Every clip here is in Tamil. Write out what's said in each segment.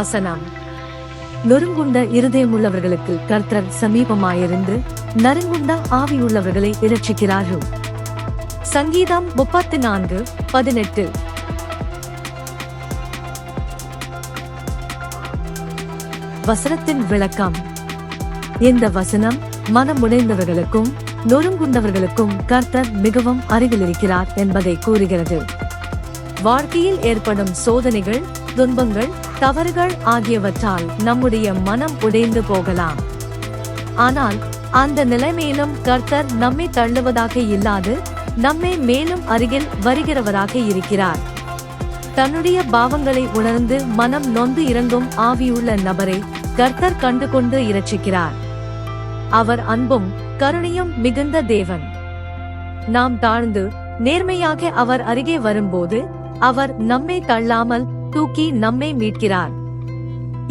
வசனம். நொறுங்குண்ட இருதயமுள்ளவர்களுக்கு கர்த்தர் சமீபமாயிருந்து நறுங்குண்ட ஆவியுள்ளவர்களை இரட்சிக்கிறார்கள். சங்கீதம் 34:18. வசனத்தின் விளக்கம். இந்த வசனம் மனமுடைந்தவர்களுக்கும் நொறுங்குண்டவர்களுக்கும் கர்த்தர் மிகவும் அருகில் இருக்கிறார் என்பதை கூறுகிறது. வாழ்க்கையில் ஏற்படும் சோதனைகள், துன்பங்கள், தவறுகள் ஆகியவற்றால் நம்முடைய மனம் உடைந்து போகலாம். ஆனால் அந்த நிலைமையிலும் கர்த்தர் நம்மை தள்ளுவதாக இல்லாது நம்மை மேலும் அருகில் வருகிறவராக இருக்கிறார். தன்னுடைய பாவங்களை உணர்ந்து மனம் நொந்து இறங்கும் ஆவியுள்ள நபரை கர்த்தர் கண்டுகொண்டு இரட்சிக்கிறார். அவர் அன்பும் கருணையும் மிகுந்த தேவன். நாம் தாழ்ந்து நேர்மையாக அவர் அருகே வரும்போது அவர் நம்மை தள்ளாமல் தூக்கி நம்மை மீட்கிறார்.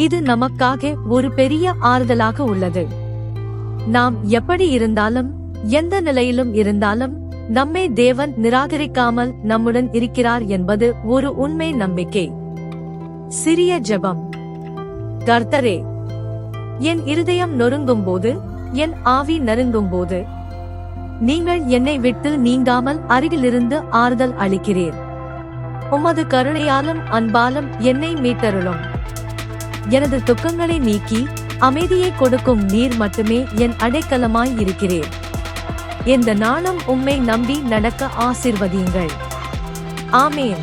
இது நமக்காக ஒரு பெரிய ஆறுதலாக உள்ளது. நாம் எப்படி இருந்தாலும், எந்த நிலையிலும் இருந்தாலும் நம்மை தேவன் நிராகரிக்காமல் நம்முடன் இருக்கிறார் என்பது ஒரு உண்மை நம்பிக்கை. சிறிய ஜெபம். கர்த்தரே, என் இருதயம் நொறுங்கும்போது, என் ஆவி நறுங்கும்போது நீங்கள் என்னை விட்டு நீங்காமல் அருகிலிருந்து ஆறுதல் அளிக்கிறீர். உமது கருணையாலும் அன்பாலும் என்னை மீட்டருளும். எனது துக்கங்களை நீக்கி அமைதியை கொடுக்கும் நீர் மட்டுமே என் அடைக்கலமாய் இருக்கிறீர். இந்த நாளும் உம்மை நம்பி நடக்க ஆசீர்வதியுங்கள். ஆமென்.